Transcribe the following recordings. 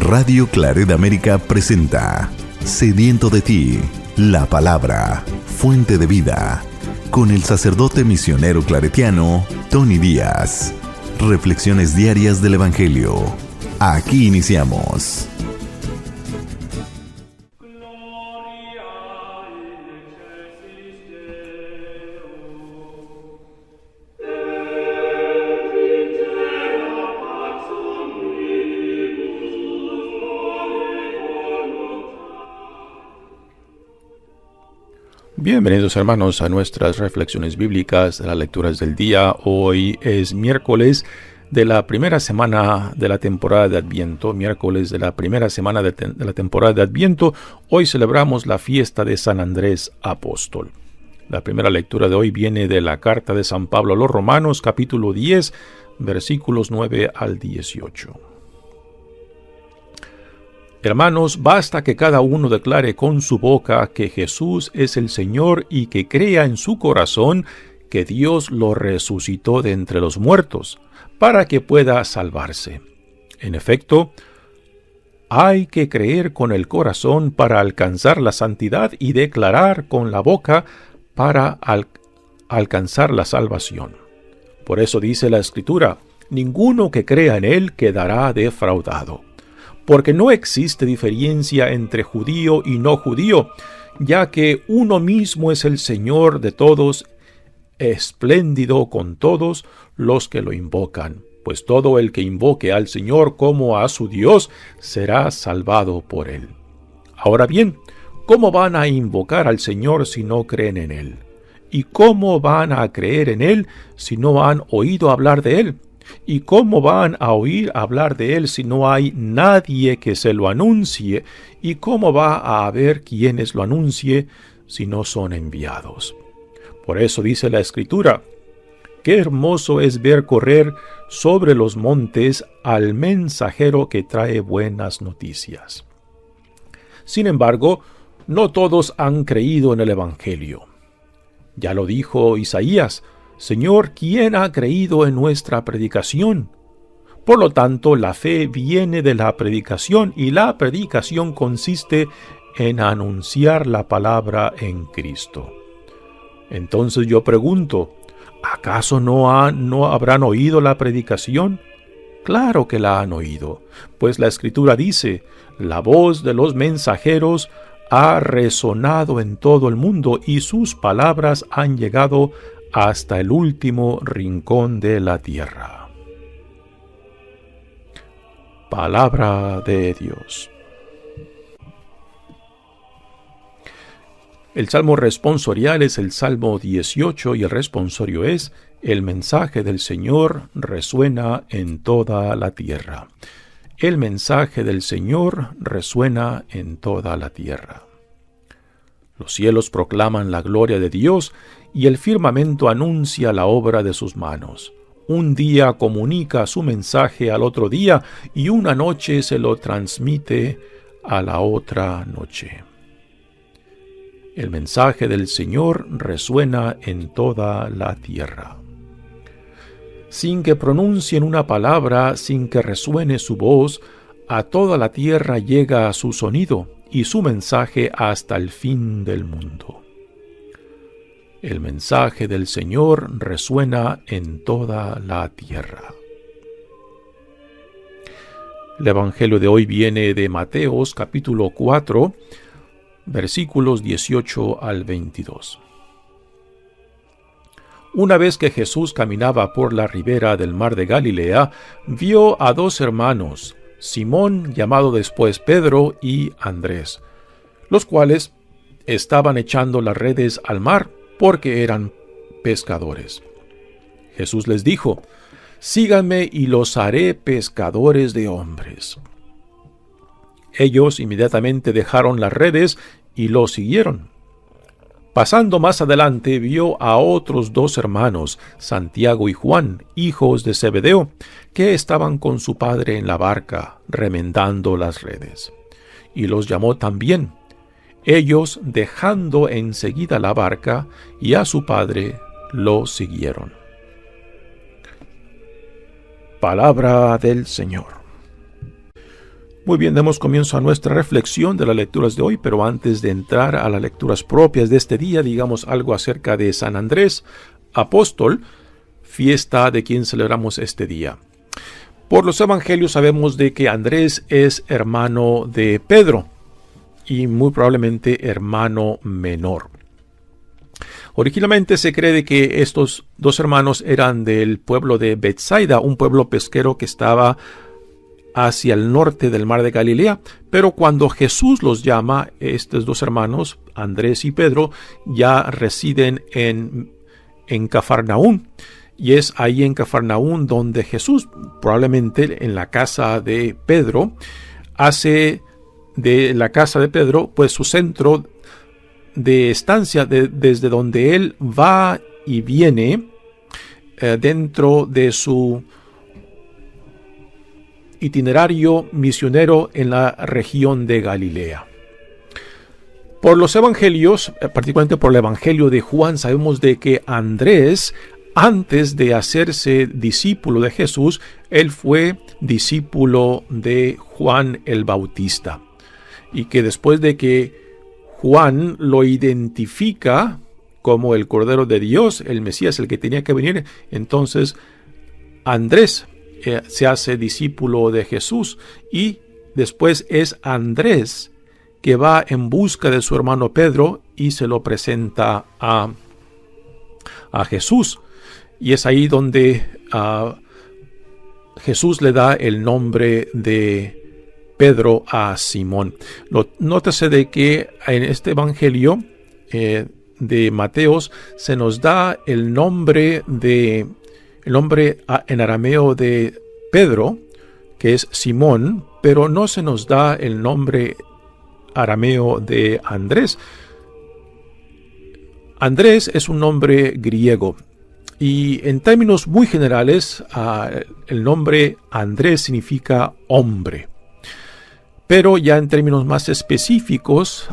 Radio Claret América presenta Sediento de ti, la palabra, fuente de vida, con el sacerdote misionero claretiano Tony Díaz. Reflexiones diarias del Evangelio. Aquí iniciamos. Bienvenidos hermanos a nuestras reflexiones bíblicas de las lecturas del día. Hoy es miércoles de la primera semana de la temporada de Adviento. Miércoles de la primera semana de la temporada de Adviento. Hoy celebramos la fiesta de San Andrés Apóstol. La primera lectura de hoy viene de la carta de San Pablo a los Romanos, capítulo 10, versículos 9 al 18. Hermanos, basta que cada uno declare con su boca que Jesús es el Señor y que crea en su corazón que Dios lo resucitó de entre los muertos, para que pueda salvarse. En efecto, hay que creer con el corazón para alcanzar la santidad y declarar con la boca para alcanzar la salvación. Por eso dice la Escritura, ninguno que crea en Él quedará defraudado. Porque no existe diferencia entre judío y no judío, ya que uno mismo es el Señor de todos, espléndido con todos los que lo invocan. Pues todo el que invoque al Señor como a su Dios será salvado por Él. Ahora bien, ¿cómo van a invocar al Señor si no creen en Él? ¿Y cómo van a creer en Él si no han oído hablar de Él? ¿Y cómo van a oír hablar de Él si no hay nadie que se lo anuncie? ¿Y cómo va a haber quienes lo anuncie si no son enviados? Por eso dice la Escritura, qué hermoso es ver correr sobre los montes al mensajero que trae buenas noticias. Sin embargo, no todos han creído en el Evangelio. Ya lo dijo Isaías, Señor, ¿quién ha creído en nuestra predicación? Por lo tanto, la fe viene de la predicación y la predicación consiste en anunciar la palabra en Cristo. Entonces yo pregunto, ¿acaso no habrán oído la predicación? Claro que la han oído, pues la Escritura dice, la voz de los mensajeros ha resonado en todo el mundo y sus palabras han llegado hasta el último rincón de la tierra. Palabra de Dios. El salmo responsorial es el Salmo 18 y el responsorio es: el mensaje del Señor resuena en toda la tierra. El mensaje del Señor resuena en toda la tierra. Los cielos proclaman la gloria de Dios y el firmamento anuncia la obra de sus manos. Un día comunica su mensaje al otro día y una noche se lo transmite a la otra noche. El mensaje del Señor resuena en toda la tierra. Sin que pronuncien una palabra, sin que resuene su voz, a toda la tierra llega su sonido y su mensaje hasta el fin del mundo. El mensaje del Señor resuena en toda la tierra. El Evangelio de hoy viene de Mateos capítulo 4, versículos 18 al 22. Una vez que Jesús caminaba por la ribera del mar de Galilea, vio a dos hermanos, Simón, llamado después Pedro, y Andrés, los cuales estaban echando las redes al mar porque eran pescadores. Jesús les dijo, síganme y los haré pescadores de hombres. Ellos inmediatamente dejaron las redes y lo siguieron. Pasando más adelante, vio a otros dos hermanos, Santiago y Juan, hijos de Zebedeo, que estaban con su padre en la barca, remendando las redes. Y los llamó también. Ellos, dejando enseguida la barca y a su padre, lo siguieron. Palabra del Señor. Muy bien, demos comienzo a nuestra reflexión de las lecturas de hoy, pero antes de entrar a las lecturas propias de este día, digamos algo acerca de San Andrés, apóstol, fiesta de quien celebramos este día. Por los evangelios sabemos de que Andrés es hermano de Pedro y muy probablemente hermano menor. Originalmente se cree de que estos dos hermanos eran del pueblo de Betsaida, un pueblo pesquero que estaba hacia el norte del mar de Galilea, pero cuando Jesús los llama, estos dos hermanos, Andrés y Pedro, ya residen en Cafarnaún, y es ahí en Cafarnaún donde Jesús, probablemente en la casa de Pedro, hace de la casa de Pedro pues su centro de estancia, desde donde él va y viene dentro de su itinerario misionero en la región de Galilea. Por los evangelios, particularmente por el evangelio de Juan, sabemos de que Andrés, antes de hacerse discípulo de Jesús, él fue discípulo de Juan el Bautista. Y que después de que Juan lo identifica como el Cordero de Dios, el Mesías, el que tenía que venir, entonces Andrés se hace discípulo de Jesús, y después es Andrés que va en busca de su hermano Pedro y se lo presenta a Jesús. Y es ahí donde Jesús le da el nombre de Pedro a Simón. Nótese de que en este evangelio de Mateos se nos da el nombre en arameo de Pedro, que es Simón, pero no se nos da el nombre arameo de Andrés. Andrés es un nombre griego y en términos muy generales el nombre Andrés significa hombre. Pero ya en términos más específicos,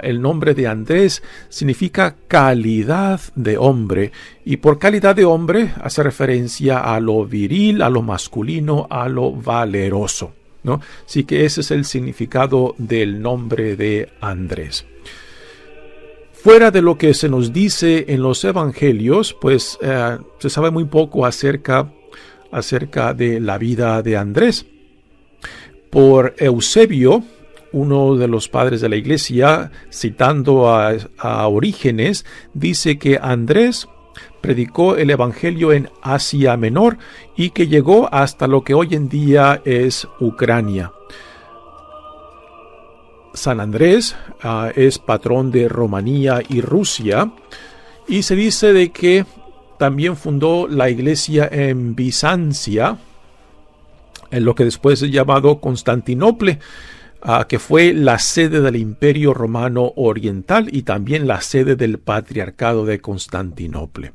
el nombre de Andrés significa calidad de hombre. Y por calidad de hombre hace referencia a lo viril, a lo masculino, a lo valeroso, ¿no? Así que ese es el significado del nombre de Andrés. Fuera de lo que se nos dice en los evangelios, pues se sabe muy poco acerca de la vida de Andrés. Por Eusebio, uno de los padres de la iglesia, citando a Orígenes, dice que Andrés predicó el evangelio en Asia Menor y que llegó hasta lo que hoy en día es Ucrania. San Andrés es patrón de Rumanía y Rusia, y se dice de que también fundó la iglesia en Bizancia, en lo que después es llamado Constantinopla, que fue la sede del Imperio Romano Oriental y también la sede del Patriarcado de Constantinopla.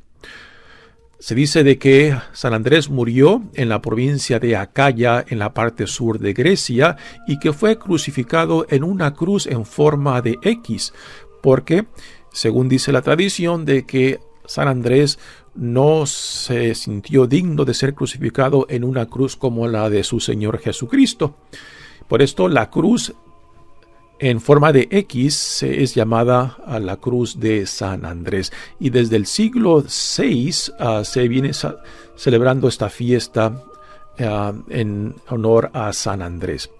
Se dice de que San Andrés murió en la provincia de Acaya, en la parte sur de Grecia, y que fue crucificado en una cruz en forma de X, porque, según dice la tradición, de que San Andrés no se sintió digno de ser crucificado en una cruz como la de su Señor Jesucristo. Por esto la cruz en forma de X es llamada la cruz de San Andrés. Y desde el siglo VI se viene celebrando esta fiesta en honor a San Andrés.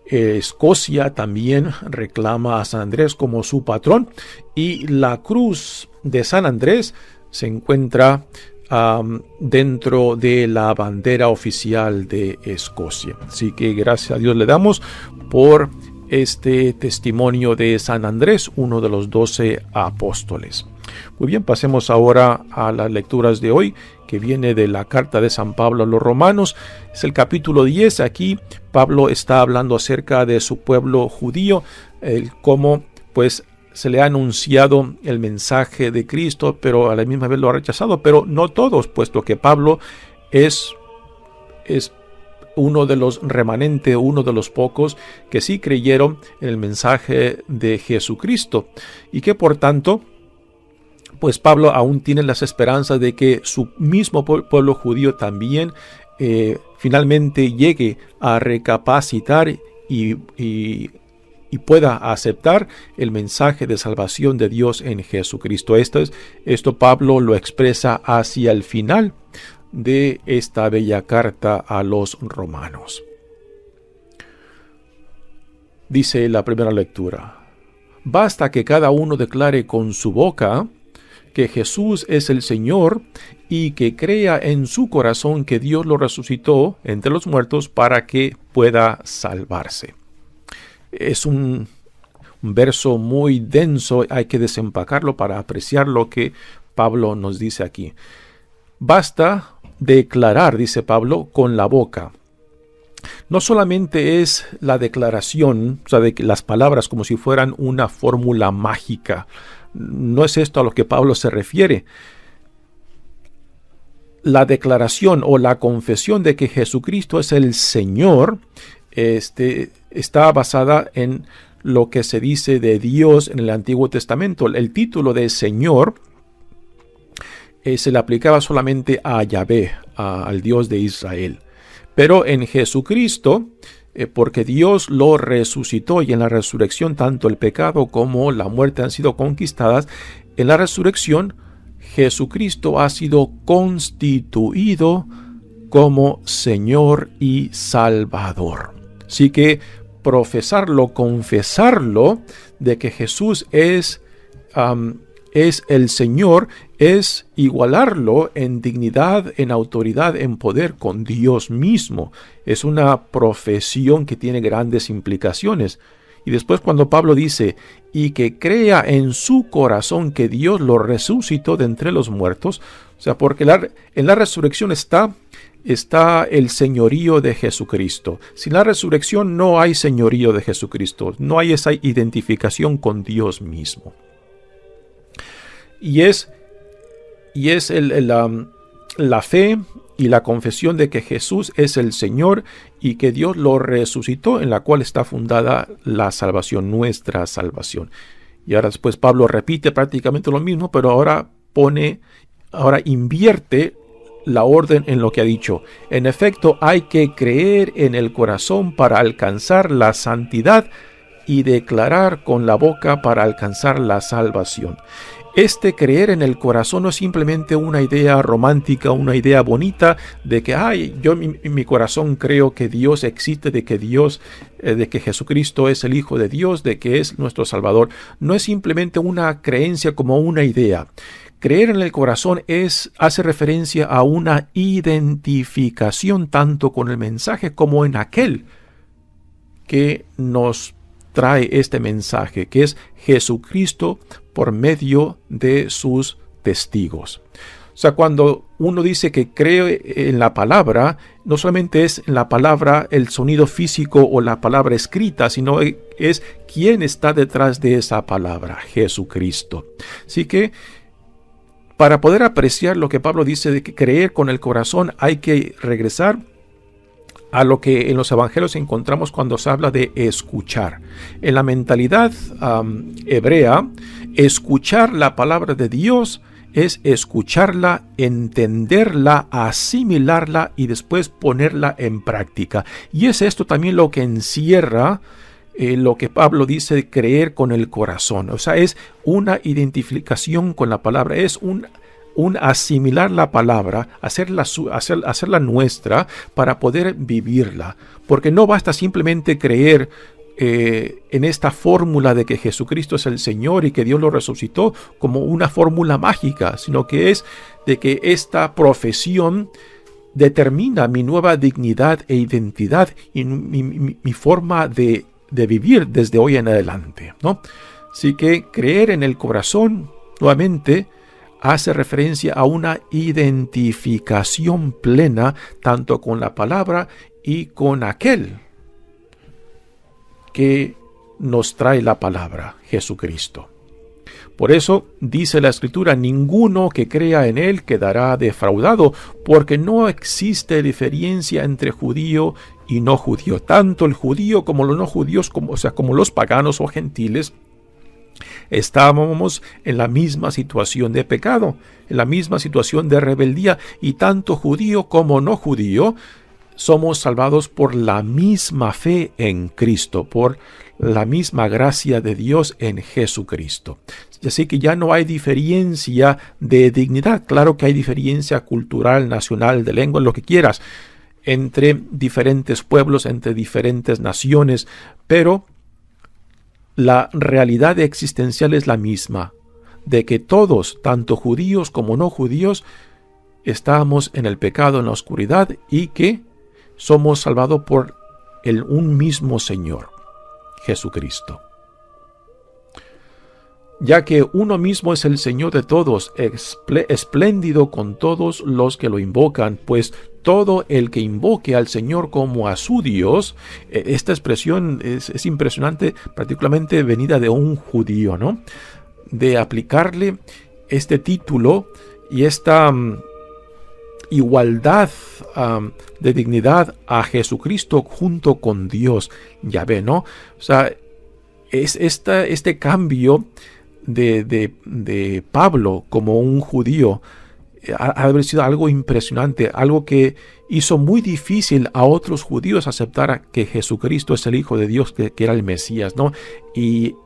Escocia también reclama a San Andrés como su patrón, y la cruz de San Andrés se encuentra dentro de la bandera oficial de Escocia. Así que gracias a Dios le damos por este testimonio de San Andrés, uno de los 12 apóstoles. Muy bien, pasemos ahora a las lecturas de hoy, que viene de la carta de San Pablo a los Romanos. Es el capítulo 10. Aquí Pablo está hablando acerca de su pueblo judío, cómo pues se le ha anunciado el mensaje de Cristo, pero a la misma vez lo ha rechazado, pero no todos, puesto que Pablo es uno de los remanentes, uno de los pocos que sí creyeron en el mensaje de Jesucristo, y que por tanto, pues Pablo aún tiene las esperanzas de que su mismo pueblo judío también finalmente llegue a recapacitar y pueda aceptar el mensaje de salvación de Dios en Jesucristo. Esto Pablo lo expresa hacia el final de esta bella carta a los romanos. Dice la primera lectura: basta que cada uno declare con su boca que Jesús es el Señor y que crea en su corazón que Dios lo resucitó entre los muertos para que pueda salvarse. Es un verso muy denso, hay que desempacarlo para apreciar lo que Pablo nos dice aquí. Basta declarar, dice Pablo, con la boca. No solamente es la declaración, o sea, de las palabras como si fueran una fórmula mágica. No es esto a lo que Pablo se refiere. La declaración o la confesión de que Jesucristo es el Señor está basada en lo que se dice de Dios en el Antiguo Testamento. El título de Señor se le aplicaba solamente a Yahvé, al Dios de Israel. Pero en Jesucristo, porque Dios lo resucitó y en la resurrección tanto el pecado como la muerte han sido conquistadas, en la resurrección Jesucristo ha sido constituido como Señor y Salvador. Así que profesarlo, confesarlo de que Jesús es el Señor, es igualarlo en dignidad, en autoridad, en poder con Dios mismo. Es una profesión que tiene grandes implicaciones. Y después cuando Pablo dice, y que crea en su corazón que Dios lo resucitó de entre los muertos, o sea, porque en la resurrección está el señorío de Jesucristo. Sin la resurrección no hay señorío de Jesucristo, no hay esa identificación con Dios mismo. Y es la fe y la confesión de que Jesús es el Señor y que Dios lo resucitó, en la cual está fundada la salvación, nuestra salvación. Y ahora después Pablo repite prácticamente lo mismo, pero ahora invierte la orden en lo que ha dicho. En efecto, hay que creer en el corazón para alcanzar la santidad y declarar con la boca para alcanzar la salvación. Creer en el corazón no es simplemente una idea romántica, una idea bonita de que, yo en mi corazón creo que Dios existe, de que Jesucristo es el Hijo de Dios, de que es nuestro Salvador. No es simplemente una creencia como una idea. Creer en el corazón hace referencia a una identificación tanto con el mensaje como en aquel que nos trae este mensaje, que es Jesucristo por medio de sus testigos. O sea, cuando uno dice que cree en la palabra, no solamente es en la palabra el sonido físico o la palabra escrita, sino es quién está detrás de esa palabra, Jesucristo. Así que para poder apreciar lo que Pablo dice de que creer con el corazón, hay que regresar a lo que en los evangelios encontramos cuando se habla de escuchar. En la mentalidad hebrea, escuchar la palabra de Dios es escucharla, entenderla, asimilarla y después ponerla en práctica. Y es esto también lo que encierra lo que Pablo dice de creer con el corazón. O sea, es una identificación con la palabra, es un asimilar la palabra, hacerla nuestra para poder vivirla. Porque no basta simplemente creer en esta fórmula de que Jesucristo es el Señor y que Dios lo resucitó como una fórmula mágica, sino que es de que esta profesión determina mi nueva dignidad e identidad y mi forma de vivir desde hoy en adelante, ¿no? Así que creer en el corazón, nuevamente, hace referencia a una identificación plena tanto con la palabra y con aquel que nos trae la palabra, Jesucristo. Por eso dice la Escritura, ninguno que crea en él quedará defraudado, porque no existe diferencia entre judío y no judío. Tanto el judío como los no judíos, como los paganos o gentiles, estábamos en la misma situación de pecado, en la misma situación de rebeldía, y tanto judío como no judío somos salvados por la misma fe en Cristo, por la misma gracia de Dios en Jesucristo. Así que ya no hay diferencia de dignidad. Claro que hay diferencia cultural, nacional, de lengua, lo que quieras, entre diferentes pueblos, entre diferentes naciones, pero la realidad existencial es la misma, de que todos, tanto judíos como no judíos, estamos en el pecado, en la oscuridad, y que somos salvados por un mismo Señor, Jesucristo. Ya que uno mismo es el Señor de todos, espléndido con todos los que lo invocan, pues todo el que invoque al Señor como a su Dios, esta expresión es impresionante, particularmente venida de un judío, ¿no? De aplicarle este título y esta igualdad de dignidad a Jesucristo junto con Dios, Yahvé, ¿no? O sea, es este cambio de Pablo como un judío ha de haber sido algo impresionante, algo que hizo muy difícil a otros judíos aceptar que Jesucristo es el Hijo de Dios, que era el Mesías, ¿no? Y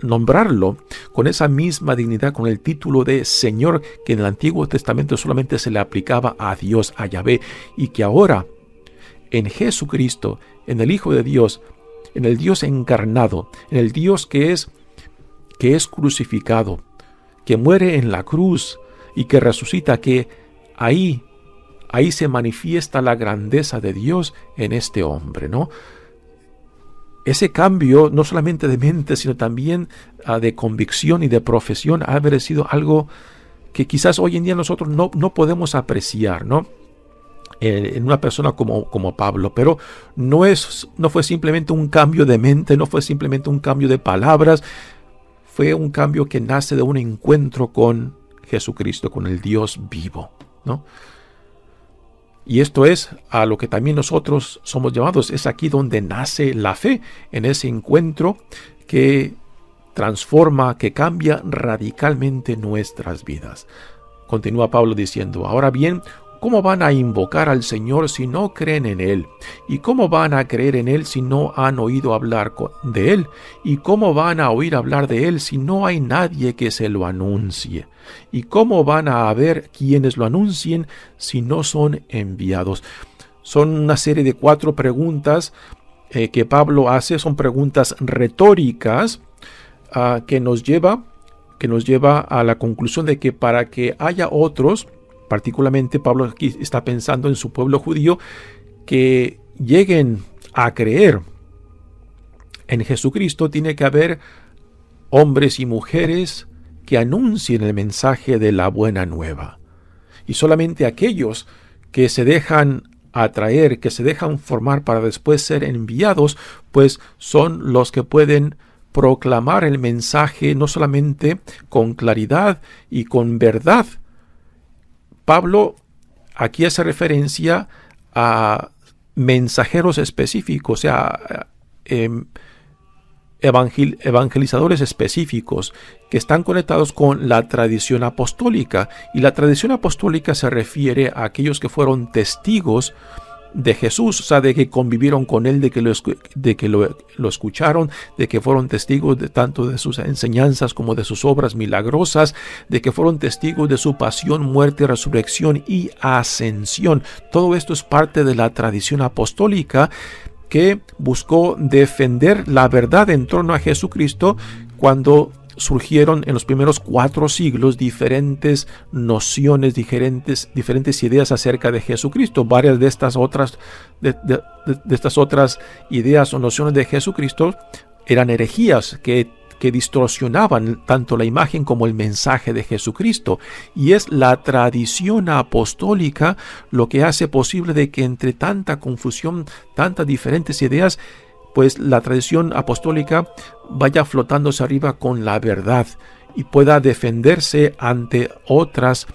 nombrarlo con esa misma dignidad, con el título de Señor, que en el Antiguo Testamento solamente se le aplicaba a Dios, a Yahvé, y que ahora en Jesucristo, en el Hijo de Dios, en el Dios encarnado, en el Dios que es crucificado, que muere en la cruz y que resucita, que ahí se manifiesta la grandeza de Dios en este hombre, ¿no? Ese cambio, no solamente de mente, sino también de convicción y de profesión, ha haber sido algo que quizás hoy en día nosotros no podemos apreciar, ¿no? En una persona como Pablo, pero no fue simplemente un cambio de mente, no fue simplemente un cambio de palabras, fue un cambio que nace de un encuentro con Jesucristo, con el Dios vivo, ¿no? Y esto es a lo que también nosotros somos llamados. Es aquí donde nace la fe, en ese encuentro que transforma, que cambia radicalmente nuestras vidas. Continúa Pablo diciendo: ahora bien, ¿cómo van a invocar al Señor si no creen en Él? ¿Y cómo van a creer en Él si no han oído hablar de Él? ¿Y cómo van a oír hablar de Él si no hay nadie que se lo anuncie? ¿Y cómo van a haber quienes lo anuncien si no son enviados? Son una serie de 4 preguntas que Pablo hace, son preguntas retóricas que nos lleva a la conclusión de que para que haya otros, particularmente Pablo aquí está pensando en su pueblo judío, que lleguen a creer en Jesucristo, tiene que haber hombres y mujeres que anuncien el mensaje de la buena nueva. Y solamente aquellos que se dejan atraer, que se dejan formar para después ser enviados, pues son los que pueden proclamar el mensaje no solamente con claridad y con verdad. Pablo aquí hace referencia a mensajeros específicos, o sea, evangelizadores específicos que están conectados con la tradición apostólica. Y la tradición apostólica se refiere a aquellos que fueron testigos de Jesús, o sea, de que convivieron con Él, de que lo escucharon, de que fueron testigos tanto de sus enseñanzas como de sus obras milagrosas, de que fueron testigos de su pasión, muerte, resurrección y ascensión. Todo esto es parte de la tradición apostólica que buscó defender la verdad en torno a Jesucristo cuando surgieron en los primeros 4 siglos diferentes nociones, diferentes ideas acerca de Jesucristo. Varias de estas otras ideas o nociones de Jesucristo eran herejías que distorsionaban tanto la imagen como el mensaje de Jesucristo. Y es la tradición apostólica lo que hace posible de que entre tanta confusión, tantas diferentes ideas, pues la tradición apostólica vaya flotándose arriba con la verdad y pueda defenderse ante otras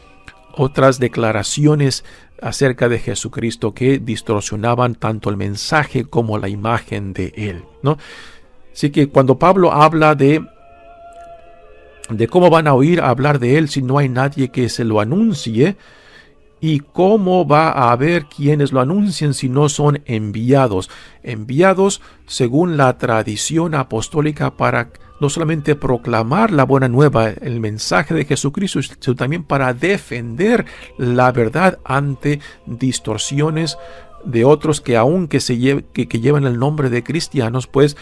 declaraciones acerca de Jesucristo que distorsionaban tanto el mensaje como la imagen de Él, ¿no? Así que cuando Pablo habla de cómo van a oír hablar de Él si no hay nadie que se lo anuncie, ¿Y cómo va a haber quienes lo anuncien si no son enviados? Enviados según la tradición apostólica para no solamente proclamar la buena nueva, el mensaje de Jesucristo, sino también para defender la verdad ante distorsiones de otros que aunque que llevan el nombre de cristianos, pues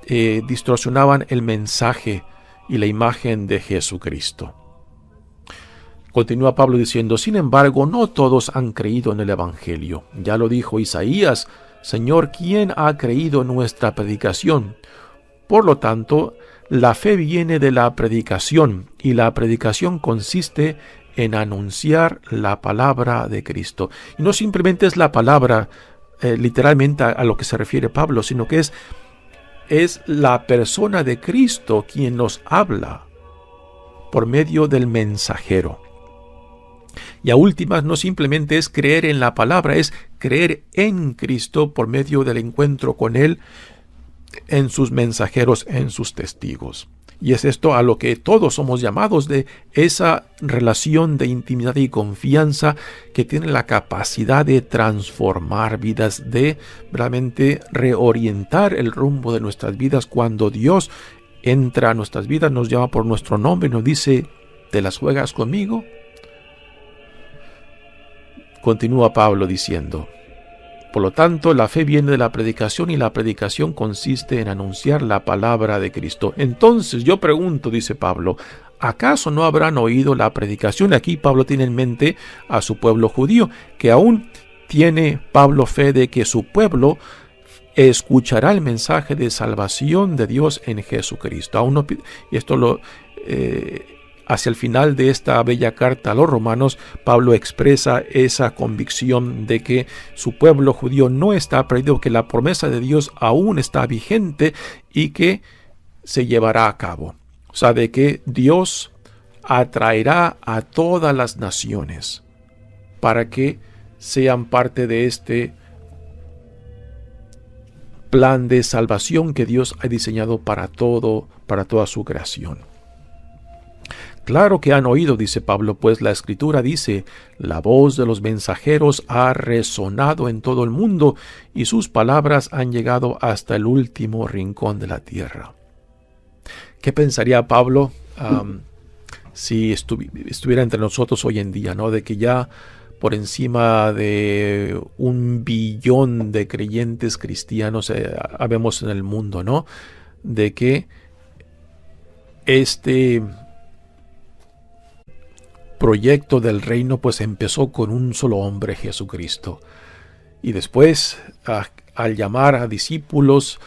distorsionaban el mensaje y la imagen de Jesucristo. Continúa Pablo diciendo: sin embargo, no todos han creído en el Evangelio. Ya lo dijo Isaías: Señor, ¿quién ha creído en nuestra predicación? Por lo tanto, la fe viene de la predicación, y la predicación consiste en anunciar la palabra de Cristo. Y no simplemente es la palabra, literalmente a lo que se refiere Pablo, sino que es la persona de Cristo quien nos habla por medio del mensajero. Y a últimas, no simplemente es creer en la palabra, es creer en Cristo por medio del encuentro con Él, en sus mensajeros, en sus testigos. Y es esto a lo que todos somos llamados, de esa relación de intimidad y confianza que tiene la capacidad de transformar vidas, de realmente reorientar el rumbo de nuestras vidas. Cuando Dios entra a nuestras vidas, nos llama por nuestro nombre y nos dice: ¿te las juegas conmigo? Continúa Pablo diciendo: por lo tanto, la fe viene de la predicación, y la predicación consiste en anunciar la palabra de Cristo. Entonces yo pregunto, dice Pablo, ¿acaso no habrán oído la predicación? Aquí Pablo tiene en mente a su pueblo judío, que aún tiene Pablo fe de que su pueblo escuchará el mensaje de salvación de Dios en Jesucristo. Aún no, y esto hacia el final de esta bella carta a los romanos, Pablo expresa esa convicción de que su pueblo judío no está perdido, que la promesa de Dios aún está vigente y que se llevará a cabo. O sea, de que Dios atraerá a todas las naciones para que sean parte de este plan de salvación que Dios ha diseñado para toda su creación. Claro que han oído, dice Pablo, pues la Escritura dice: la voz de los mensajeros ha resonado en todo el mundo, y sus palabras han llegado hasta el último rincón de la tierra. ¿Qué pensaría Pablo si estuviera entre nosotros hoy en día, ¿no? De que ya por encima de 1 billón de creyentes cristianos habemos en el mundo, ¿no? De que este proyecto del reino pues empezó con un solo hombre, Jesucristo, y después al llamar a discípulos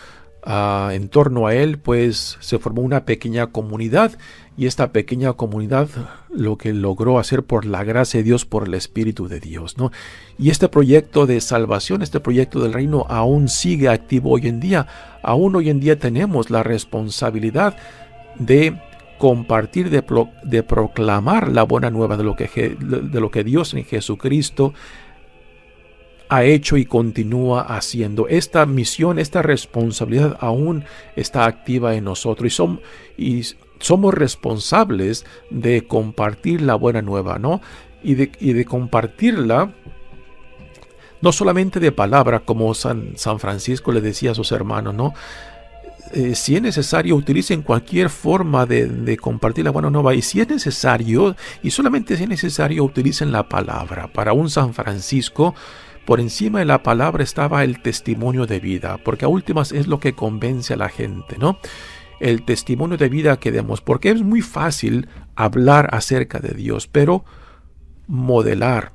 en torno a él, pues se formó una pequeña comunidad, y esta pequeña comunidad lo que logró hacer por la gracia de Dios, por el Espíritu de Dios, ¿no? Y este proyecto de salvación, este proyecto del reino aún sigue activo hoy en día. Aún hoy en día tenemos la responsabilidad de compartir, de proclamar la buena nueva de lo que Dios en Jesucristo ha hecho y continúa haciendo. Esta misión, esta responsabilidad aún está activa en nosotros, y somos responsables de compartir la buena nueva, ¿no? Y de compartirla no solamente de palabra, como San Francisco le decía a sus hermanos, ¿no? Si es necesario, utilicen cualquier forma de compartir la buena nueva, y si es necesario, y solamente si es necesario, utilicen la palabra. Para un San Francisco, por encima de la palabra estaba el testimonio de vida, porque a últimas es lo que convence a la gente, ¿no? El testimonio de vida que demos, porque es muy fácil hablar acerca de Dios, pero modelar,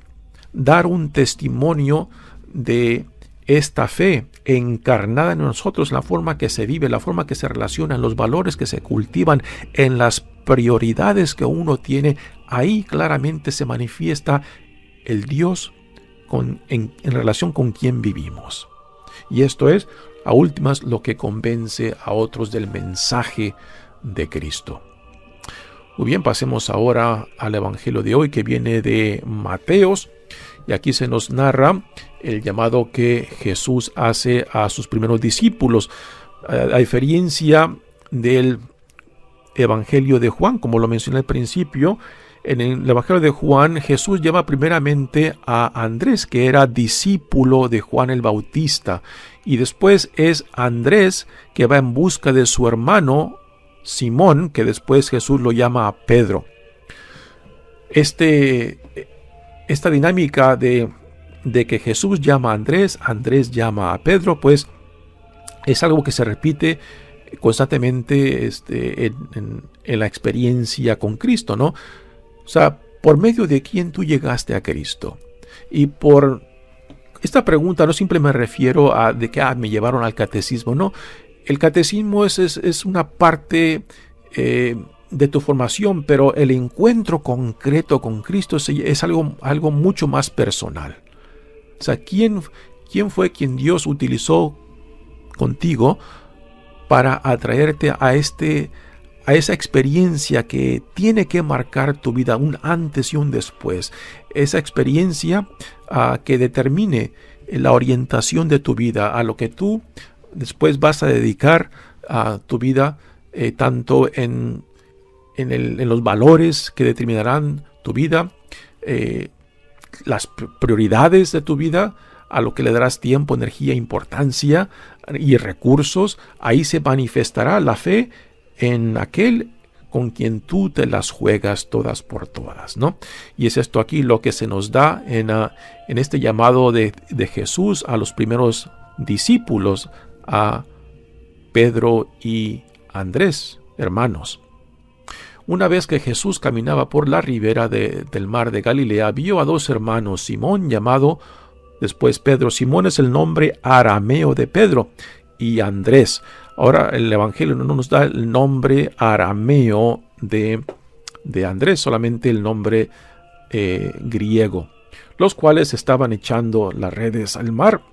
dar un testimonio de esta fe encarnada en nosotros, la forma que se vive, la forma que se relacionan, los valores que se cultivan, en las prioridades que uno tiene, ahí claramente se manifiesta el Dios en relación con quien vivimos. Y esto es, a últimas, lo que convence a otros del mensaje de Cristo. Muy bien, pasemos ahora al Evangelio de hoy, que viene de Mateos, y aquí se nos narra el llamado que Jesús hace a sus primeros discípulos, a diferencia del Evangelio de Juan. Como lo mencioné al principio, En el Evangelio de Juan, Jesús llama primeramente a Andrés, que era discípulo de Juan el Bautista, y después es Andrés que va en busca de su hermano Simón, que después Jesús lo llama a Pedro. Esta dinámica de que Jesús llama a Andrés, Andrés llama a Pedro, pues es algo que se repite constantemente en la experiencia con Cristo, ¿no? O sea, por medio de quién tú llegaste a Cristo. Y por esta pregunta no siempre me refiero a de que me llevaron al catecismo, no. El catecismo es una parte de tu formación, pero el encuentro concreto con Cristo es algo mucho más personal. O sea, ¿quién fue quien Dios utilizó contigo para atraerte a esa experiencia que tiene que marcar tu vida, un antes y un después? Esa experiencia que determine la orientación de tu vida, a lo que tú después vas a dedicar a tu vida, tanto en los valores que determinarán tu vida, las prioridades de tu vida, a lo que le darás tiempo, energía, importancia y recursos. Ahí se manifestará la fe en aquel con quien tú te las juegas todas por todas, ¿no? Y es esto aquí lo que se nos da en este llamado de Jesús a los primeros discípulos, a Pedro y Andrés, hermanos. Una vez que Jesús caminaba por la ribera del mar de Galilea, vio a dos hermanos, Simón, llamado después Pedro. Simón es el nombre arameo de Pedro, y Andrés. Ahora el Evangelio no nos da el nombre arameo de Andrés, solamente el nombre griego, los cuales estaban echando las redes al mar,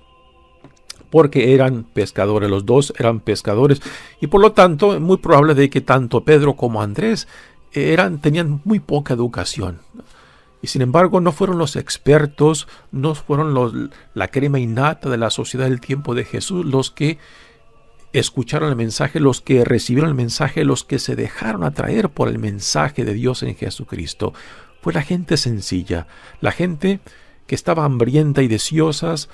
porque eran pescadores. Los dos eran pescadores, y por lo tanto es muy probable de que tanto Pedro como Andrés tenían muy poca educación. Y sin embargo no fueron los expertos, no fueron la crema innata de la sociedad del tiempo de Jesús los que escucharon el mensaje, los que recibieron el mensaje, los que se dejaron atraer por el mensaje de Dios en Jesucristo. Fue la gente sencilla, la gente que estaba hambrienta y deseosa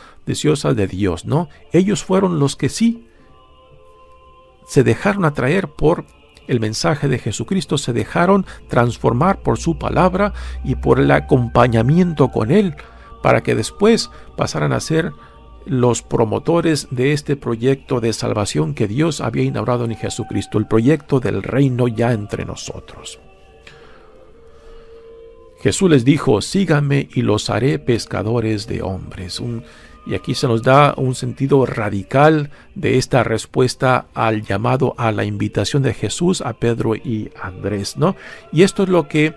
de Dios, ¿no? Ellos fueron los que sí se dejaron atraer por el mensaje de Jesucristo, se dejaron transformar por su palabra y por el acompañamiento con Él, para que después pasaran a ser los promotores de este proyecto de salvación que Dios había inaugurado en Jesucristo, el proyecto del reino ya entre nosotros. Jesús les dijo: síganme y los haré pescadores de hombres. Y aquí se nos da un sentido radical de esta respuesta al llamado, a la invitación de Jesús a Pedro y Andrés, ¿no? Y esto es lo que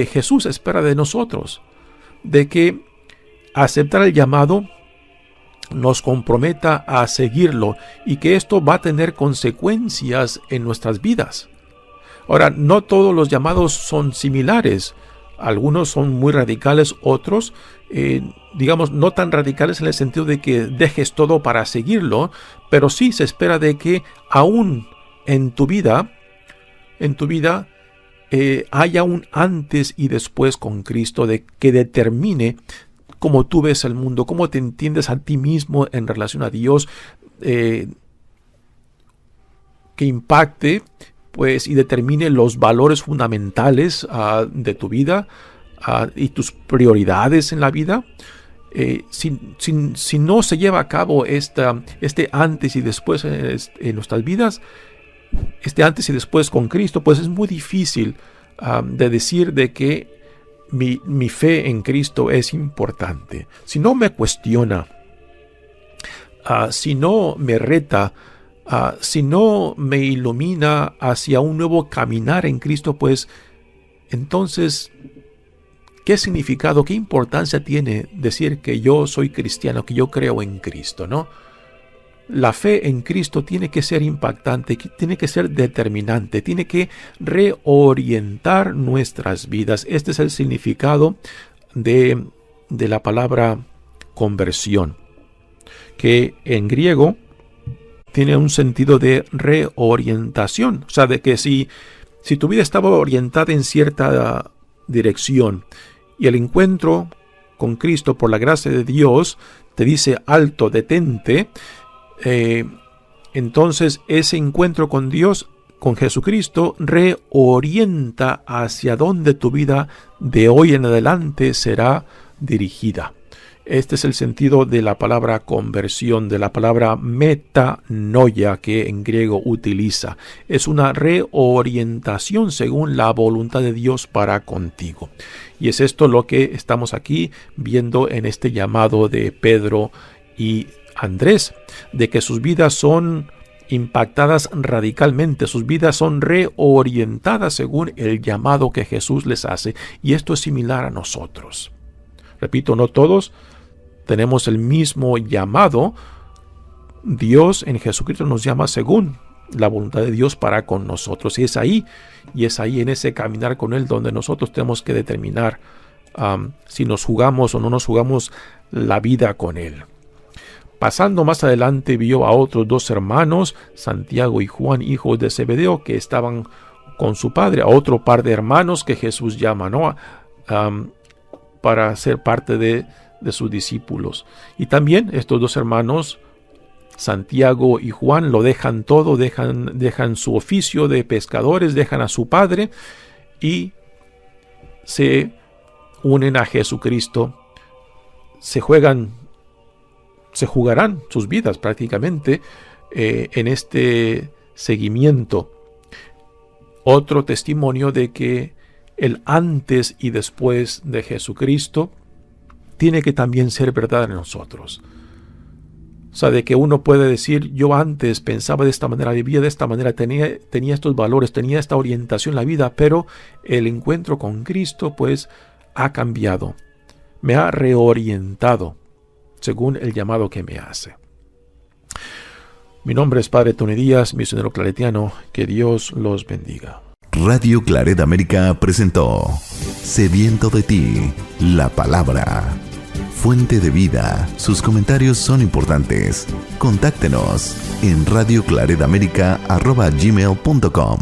Jesús espera de nosotros, de que aceptar el llamado nos comprometa a seguirlo, y que esto va a tener consecuencias en nuestras vidas. Ahora, no todos los llamados son similares. Algunos son muy radicales, otros, digamos, no tan radicales en el sentido de que dejes todo para seguirlo, pero sí se espera de que aún en tu vida haya un antes y después con Cristo, de que determine cómo tú ves el mundo, cómo te entiendes a ti mismo en relación a Dios, que impacte pues y determine los valores fundamentales de tu vida y tus prioridades en la vida. Si no se lleva a cabo este antes y después en nuestras vidas, este antes y después con Cristo, pues es muy difícil de decir de que mi fe en Cristo es importante. Si no me cuestiona, si no me reta, si no me ilumina hacia un nuevo caminar en Cristo, pues entonces, ¿qué significado, qué importancia tiene decir que yo soy cristiano, que yo creo en Cristo, ¿no? La fe en Cristo tiene que ser impactante, tiene que ser determinante, tiene que reorientar nuestras vidas. Este es el significado de la palabra conversión, que en griego tiene un sentido de reorientación. O sea, de que si tu vida estaba orientada en cierta dirección. Y el encuentro con Cristo, por la gracia de Dios, te dice alto, detente. Entonces ese encuentro con Dios, con Jesucristo, reorienta hacia dónde tu vida de hoy en adelante será dirigida. Este es el sentido de la palabra conversión, de la palabra metanoia que en griego utiliza. Es una reorientación según la voluntad de Dios para contigo. Y es esto lo que estamos aquí viendo en este llamado de Pedro y Andrés, de que sus vidas son impactadas radicalmente, sus vidas son reorientadas según el llamado que Jesús les hace. Y esto es similar a nosotros. Repito, no todos tenemos el mismo llamado. Dios en Jesucristo nos llama según la voluntad de Dios para con nosotros. Y es ahí en ese caminar con Él donde nosotros tenemos que determinar si nos jugamos o no nos jugamos la vida con Él. Pasando más adelante, vio a otros dos hermanos, Santiago y Juan, hijos de Zebedeo, que estaban con su padre, a otro par de hermanos que Jesús llama, ¿no? Para ser parte de sus discípulos. Y también estos dos hermanos, Santiago y Juan, lo dejan todo, dejan su oficio de pescadores, dejan a su padre y se unen a Jesucristo. Se jugarán sus vidas prácticamente en este seguimiento. Otro testimonio de que el antes y después de Jesucristo tiene que también ser verdad en nosotros. O sea, de que uno puede decir, yo antes pensaba de esta manera, vivía de esta manera, tenía estos valores, tenía esta orientación en la vida, pero el encuentro con Cristo pues ha cambiado, me ha reorientado según el llamado que me hace. Mi nombre es Padre Tony Díaz, misionero claretiano. Que Dios los bendiga. Radio Claret América presentó Sediento de ti, la palabra. Fuente de vida. Sus comentarios son importantes. Contáctenos en radioclaretamerica@gmail.com.